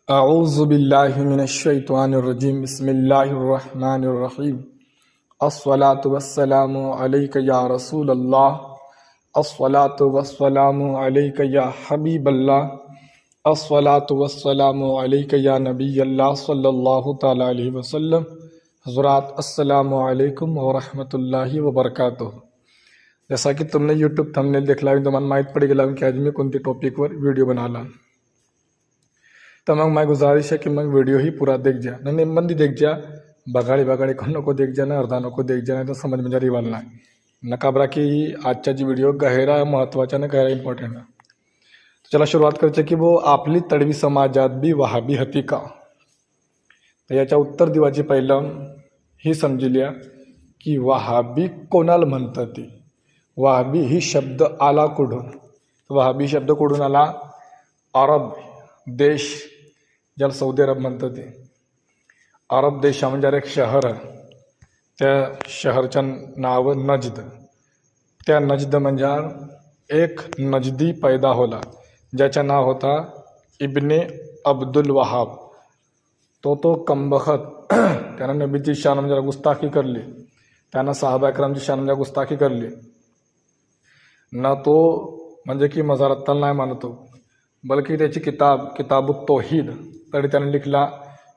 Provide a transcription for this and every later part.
अऊज़ु बिल्लाहि मिनश्शैतानिर्रजीम बिस्मिल्लाहिर्रहमानिर्रहीम अस्सलातु वस्सलामु अलैका या रसूलल्लाह अस्सलातु वस्सलामु अलैका या हबीबल्लाह अस्सलातु वस्सलामु अलैका या नबियल्लाह सल्लल्लाहु तआला अलैहि वसल्लम। हज़रात अस्सलामु अलैकुम व रहमतुल्लाहि व बरकातुह। जैसा कि तुमने यूट्यूब थंबनेल देखला आहे, तुम्हाला माहीत पड गेला की आज मी कोणत्या टॉपिकवर व्हिडिओ बनाला। तो मग मैं गुजारिश है कि मग वीडियो ही पूरा देख जा, नहीं मंदी देख जा, बघाड़ी कोणों को देख जाना, अर्धानों को देख जाना, तो समझ में जरी वालना नकाबरा की आजचा जी व्हिडिओ गहरा महत्त्वाचा ना गहरा इम्पॉर्टंट आहे। तो चला सुरुवात करायची की वो आपली तडवी समाजात बी वहाबी हती का। तर याच्या उत्तर दिवाची पहिलं ही समजी लिया की वहाबी कोणाला म्हणतात ती। वहाबी ही शब्द आला कुठून? वहाबी शब्द कुठून आला? अरब देश, ज्याला सौदी अरब म्हणतात ते। अरब देशामध्ये एक शहर आहे, त्या शहरचं नाव नजद। त्या नजद म्हणजे एक नजदी पैदा होला, ज्याचं नाव होता इब्ने अब्दुल वहाब। तो कमबखत त्यानं नबीची शान म्हणजे गुस्ताखी करली, त्यानं साहबा इकरामची शान म्हणजे गुस्ताखी करली ना। तो म्हणजे की मजारत्ताला नाही मानतो, बल्कि त्याची किताब तौहीद तरी त्याने लिखला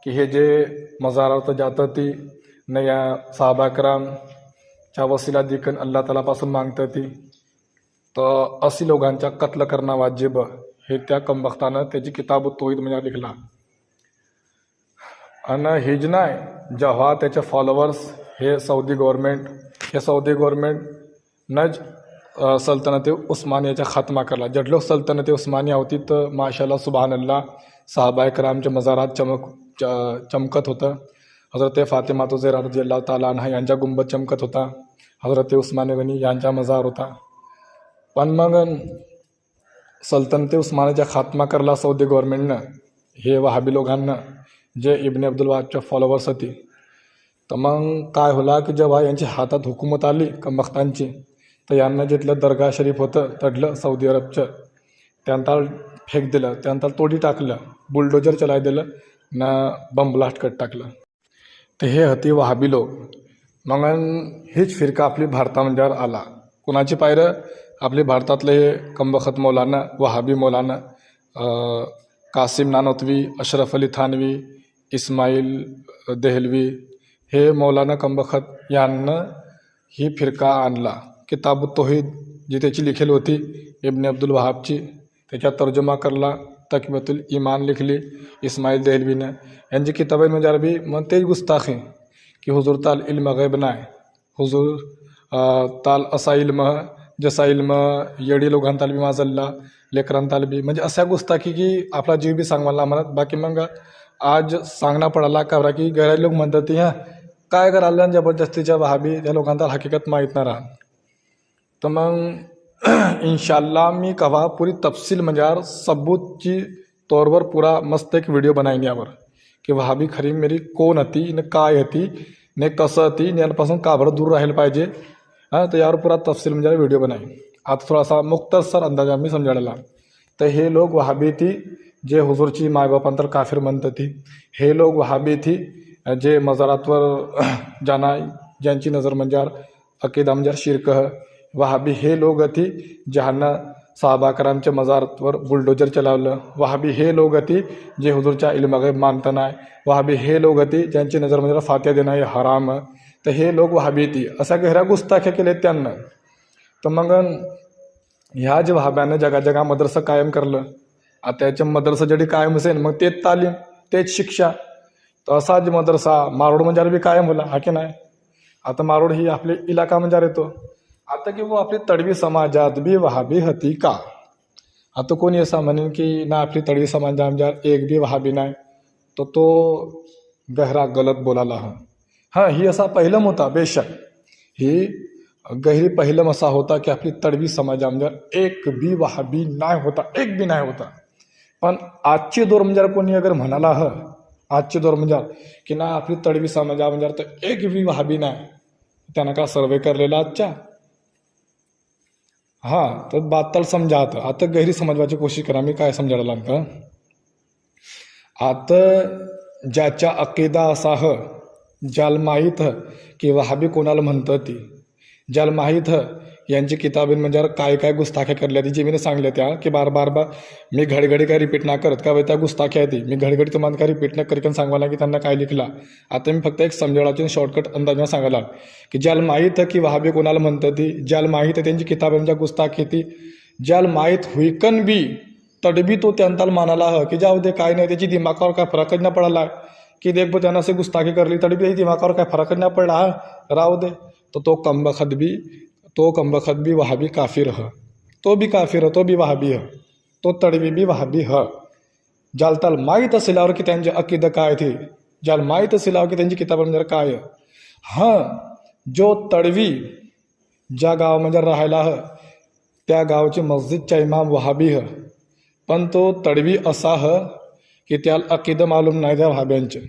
की हे जे मजारात जातं ती न या साहबा करामच्या वसिला दिकन अल्लाह तालापासून मागतं ती, तर अशी लोकांच्या कत्ल करणं वाजिब हे त्या कमबख्तानं त्याची किताब तौहीद म्हणजे लिखला। आणि हेच नाही, जेव्हा त्याचे फॉलोअर्स हे सौदी गव्हर्नमेंट नज सल्तनत उस्मानियाचा खात्मा करला। जडलो सल्तनत उस्मानिया होती तर माशाल्लाह सुबहान अल्लाह साहबा करामच्या मजारात चमकत होतं। हजरत फातिमा ज़हरा रज़ियल्लाहु ताला अन्हा यांचा गुंबद चमकत होता, हजरत उस्मान गनी यांचा मजार होता। पण मग सल्तनत उस्मानियाचा खात्मा करला सौदी गव्हर्नमेंटनं हे वहाबी लोकांना, जे इब्ने अब्दुल वहाबचे फॉलोअर्स होती। तर मग काय होला की जेव्हा यांच्या हातात हुकूमत आली कमबख्तांची, तर यांना जिथलं दरगाह शरीफ होतं तडलं सौदी अरबचं, त्यांना फेक दिलं, त्यांना तोडी टाकलं, बुलडोजर चलाय दिलं ना, बम ब्लास्ट करत टाकलं। तर हे होती वहाबी लोक। मग हीच फिरका आपली भारतामध्ये आला। कुणाची पायरं? आपली भारतातले कमबखत मौलाना, वहाबी मौलाना कासिम नानोतवी, अशरफ अली थानवी, इस्माईल देहलवी, हे मौलाना कमबखत यांना ही फिरका आणला। किताब तौहीद जी त्याची लिखेली होती इब्ने अब्दुल वहाबची, त्याचा तर्जुमा करला, तकवीतुल ईमान लिखली इस्माईल देहलवीनं। यांची किताब म्हणजे अरबी मग तेच गुस्ताखी की हुजूर ताल इल्म गैब नाही, हुजूर ताल असा इल्म जसा इल्म येडी लोकांताल बी माजल्ला, लेकरांताल बी, म्हणजे अशा गुस्ताखी की आपला जीव बी सांगवायला म्हणत। बाकी मग आज सांगणं पडाला का की गैर लोक म्हणतात ती ह्या काय करायला जबरदस्तीच्या वहाबी त्या लोकांना हकीकत माहीत नाही राहत। तर मग इंशाल्लाह मी कवा पूरी तफसील म्हणजे सबूतची तौरवर पूरा मस्त एक व्हिडिओ बनाईन यावर की वहाबी खरी मेरी कोण होती न काय होती ने कसं होती, यांपासून का बरं दूर राहायला पाहिजे। हां, तर यावर पूरा तफसील म्हणजे व्हिडिओ बनाईन। आता थोडासा मुख्तसर अंदाजा मी समजायला। तर हे लोक वहाबी थी जे हुजूरची मायबापांतर काफिर म्हणतात ती, हे लोक वहाबी थी जे मजारातवर जाना, ज्यांची नजर म्हणजे अकीदा म्हणजे शिरक। वहाबी हे लोक होती ज्यांना साहबा करामच्या मजारातवर बुलडोजर चलावलं। वहाबी हे लोक होती जे हुजूरच्या इल्म गैब मानता नाही। वहाबी हे लोक होती ज्यांची नजर म्हणजे फातिहा देणं हे हराम। तर हे लोक वहाबी ती अशा गहऱ्या गुस्ताख्या केले त्यांना। तर मग ह्या जे वहाब्यानं जगा मदरसा कायम करलं, आता त्याच्या मदरसा जडी कायम असेल मग तेच तालीम तेच शिक्षा। तर असा जे मदरसा मारोड म्हणजे बी कायम होला, हा की नाही? आता मारोड ही आपले इलाका म्हणजे येतो। आता की वो आपली तडवी समाजात बी वहाबी हती का? आता कोणी असा म्हणेन की ना आपली तडवी समाजात एक बी वहाबी नाही, तो गहरा गलत बोलाला हा। हाँ, ही असा पहिलम होता, बेशक ही गहरी पहिलम असा होता की आपली तडवी समाजामध्ये एक बी वहाबी नाही होता, एक बी नाही होता। पण आजची दौर म्हणजे कोणी अगर म्हणाला ह आजची दौर म्हणजे की ना आपली तडवी समाजामध्ये तर एक बी वहाबी नाही, त्यानं का सर्वे करलेला आजच्या। हाँ, तर बातल समजा आता गहरी समजवायची कोशिश करा। मी काय समजायला लागतं, आता ज्याचा अकीदा असा ह ज्याला माहीत ह की वहाबी कोणाला म्हणतं ती, ज्याला माहीत ह यांची किताबींमध्ये काय काय गुस्ताख्या करल्या ती जे मी सांगल्या त्या की बार मी घडघडी काय रिपीट ना करत का त्या गुस्ताख्या ती मी घडघडी तुम्हाला काय रिपीट न करीत सांगायला की त्यांना काय लिखला. आता मी फक्त एक समजवण्याची शॉर्टकट अंदाजाने सांगायला की ज्याला माहीत आहे की वहाबी कोणाला म्हणतं ती, ज्याला माहीत आहे त्यांची किताबांच्या गुस्ताखी ती, ज्याला माहीत हुईकन बी तडबी तो त्यांना मानाला ह की जाऊ दे काय नाही त्याची दिमागावर काय फरकच नाही पडला की देख त्यांना असे गुस्ताखी करली तरी बी दिमागावर काय फरकच नाही पडला हा राहू दे. तो कमबखत भी वहाबी काफिर ह, तो भी काफिर ह, तो भी वहाबी ह, तो तडवी भी वहाबी ह. ज्याला त्याला माहीत असल्यावर की त्यांचे अकीदा काय थे, ज्याला माहीत असल्यावर की त्यांची किताबांमध्ये काय हां. जो तडवी ज्या गावामध्ये राहायला ह त्या गावची मस्जिदच्या इमाम वहाबी ह, पण तो तडवी असा ह की त्याला अकीदा मालूम नाही त्या वहाब्यांचे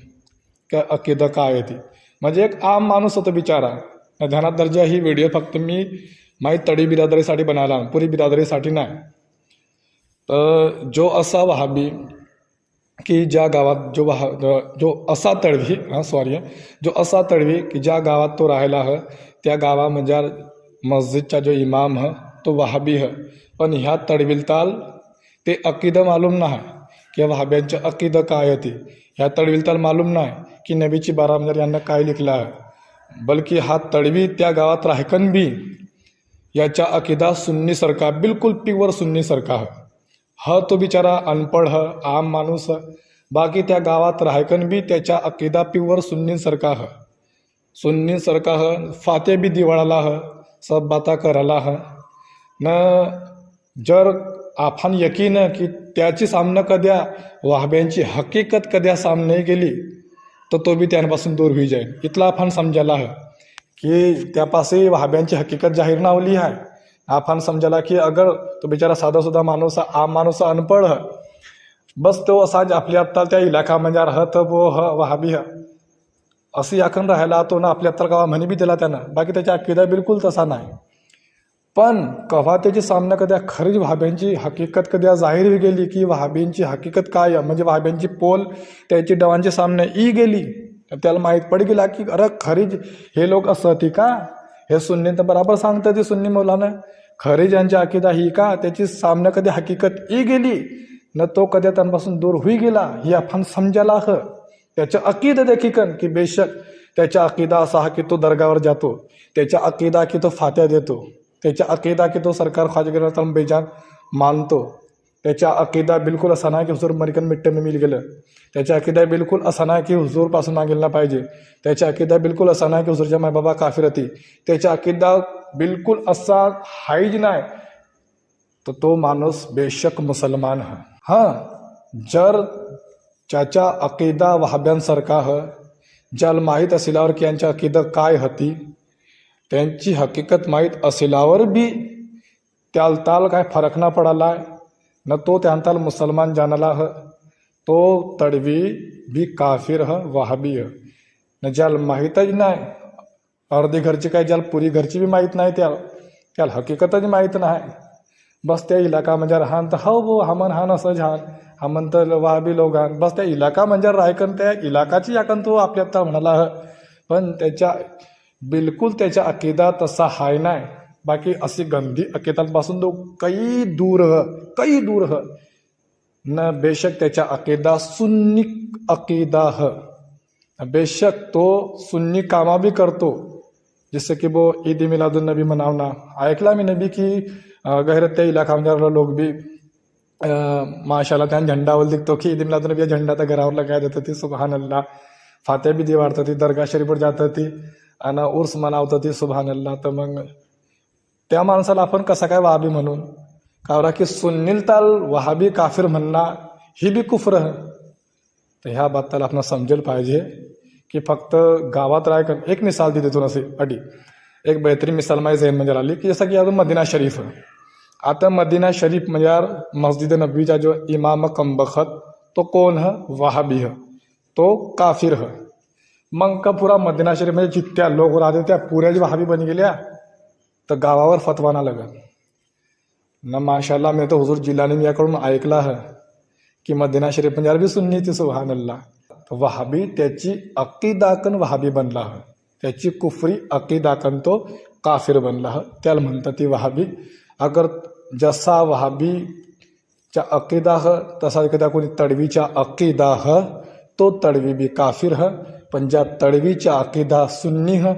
काय अकीदा काय आहे ती. म्हणजे एक आम माणूस होतो बिचारा. ध्यानात दर्जा ही व्हिडिओ फक्त मी माहीत तडी बिरादरीसाठी बनायला पुरी बिरादरीसाठी नाही. तर जो असा वहाबी की ज्या गावात जो असा तडवी जो असा तडवी की ज्या गावात तो राहायला ह त्या गावामध्ये मस्जिदचा जो इमाम ह तो वहाबी ह, पण ह्या तडविलताल ते अकीदा मालूम नाही की वहाब्यांच्या अकीदा काय होती. ह्या तडविलताल मालूम नाही की नबीची बारामध्ये यांना काय लिखला आहे. बल्कि हा तडवी त्या गावात राहकन बी याचा अकीदा सुन्नी सरका बिल्कुल प्युअर सुन्नी सरका ह. तो बिचारा अनपढ़ ह, आम माणूस ह, बाकी त्या गावात राहकन बी त्याचा अकीदा प्युअर सुन्नी सरका ह. सुन्नी सरका ह, फाते भी दिवाळाला ह, सब बाता करायला ह न. जर आपण यकीन की त्याची सामना कद्या वहाब्यांची हकीकत कद्या सामने गेली तर तो भी त्यांपासून दूर होई जाईल. इथला आपण समजायला है की त्यापाशी वहाब्यांची हकीकत जाहीर नावली आहे. आपण समजायला की अगर तो बिचारा साधा सुद्धा माणूस आम माणूस अनपढ़ है, बस तो असाच आपल्या आता त्या इलाकामध्ये राहत वो ह वहाबी ह अशी याकन राहायला तो ना आपल्या आता गावा म्हणे बी दिला त्यानं, बाकी त्याच्या अकीदा बिलकुल तसा नाही. पण कव्हा त्याची सामना कद्या खरीच वहाब्यांची हकीकत कद्या जाहीर होई गेली की वहाबींची हकीकत काय म्हणजे वहाब्यांची पोल त्याची डवांच्या सामने ई गेली, त्याला माहीत पड गेला की अरे खरीच हे लोक असं ती का, हे सुन्नी तर बराबर सांगतात ते सुन्नी मौलाना खरीच यांची अकीदा ही का, त्याची सामना कधी हकीकत ई गेली न तो कद्या त्यांपासून दूर होई गेला ही आपण समजायला ह. त्याच्या अकीदा देखीकन की बेशक त्याच्या अकीदा असा हा की तो दर्गावर जातो, त्याच्या अकीदा की तो फात्या देतो, त्याच्या अकीदा की तो सरकार ख्वाजा बेजान मानतो, त्याच्या अकीदा बिलकुल असा नाही की हुजूर मरिकन मिट्टे में मिल गेलं, त्याच्या अकीदा बिलकुल असा नाही की हुजूरपासून मागेल पाहिजे, त्याच्या अकीदा बिलकुल असा नाही की हुजूरच्या माय बाबा काफिर होती, त्याच्या अकीदा बिलकुल असा हाईज नाही तर तो माणूस बेशक मुसलमान हा. हां, जर ज्याच्या अकीदा वहाब्यांसारखा ह, ज्याला माहीत असल्यावर की यांच्या अकीदा काय होती, त्यांची हकीकत माहीत असल्यावर बी त्याल ताल काय फरक ना पडाला न तो त्यांताल मुसलमान जानाला ह, तो तडवी भी काफिर ह वहाबी ह. न ज्याला माहीतच नाही अर्धी घरची काय ज्याला पुरी घरची बी माहीत नाही त्याला हकीकतच माहीत नाही, बस त्या इलाकामध्ये राहन तर हो हमन हान असं झान हमन तर वहाबी लोक हान, बस त्या इलाकामध्ये राहकन त्या इलाकाची याकन तो आपल्या आता म्हणाला ह. पण त्याच्या बिलकुल त्याच्या अकीदा तसा हाय नाही. बाकी अशी गंदी अकीदांपासून तो कई दूर ह न. बेशक त्याच्या अकीदा सुन्नी अकीदा ह, बेशक तो सुन्नी कामा भी करतो, जैसे कि वो ईद मिलादुन नबी मनावना ऐकला मी नबी की गैरत त्या इलाकामध्ये लोक भी माशाल्लाह त्या झंडावर दिखतो की ईद मिलादुन नबी झंडा तर घरावर लगाय देतात ती सुभान अल्लाह, फात्या बी वाढतात ती, दर्गा शरीफवर जातात ती आणि उर्स मनावतात ती सुभान अल्लाह. तर मग त्या माणसाला आपण कसा काय वहाबी म्हणून कावरा की सुन्नील ताल वहाबी काफिर म्हणणं ही बी कुफ्र है. तर ह्या बाबताला आपण समजेल पाहिजे की फक्त गावात राहायचं. एक मिसाल दी देतो नसे अडी एक बेहतरीन मिसाल माझ्या जहन मध्ये आली की जसं की अजून मदीना शरीफ है. आता मदीना शरीफ म्हणजे मस्जिद नबीचा जो इमाम कमबखत तो कोण है, वहाबी है, तो काफिर है. मग का पुरा मदीना शरीफ म्हणजे जितक्या लोक राहते त्या पुऱ्याच वहाबी बनी गेल्या. तर गावावर फतवा ना लगा ना. माशाल्लाह मी तो हुजूर जिलानी याकडून ऐकला है कि मदीना शरीफ म्हणजे अरबी सुन्नी ती सुभान अल्लाह। वहाबी त्याची अकीदाकन वहाबी बनला ह, त्याची कुफरी अकीदाकन तो काफिर बनला ह, त्याला म्हणतात ती वहाबी। अगर जसा वहाबीच्या अकीदा ह तसा एखादा कोणी तडवीच्या अकीदा ह तो तडवी बी काफिर ह, पण ज्या तडवीच्या अकीदा सुन्नी ह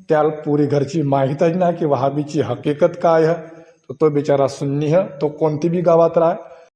त्याला पुरी घरची माहीतच नाही की वहाबीची हकीकत काय ह, तो बिचारा सुन्नी ह, तो कोणती बी गावात राह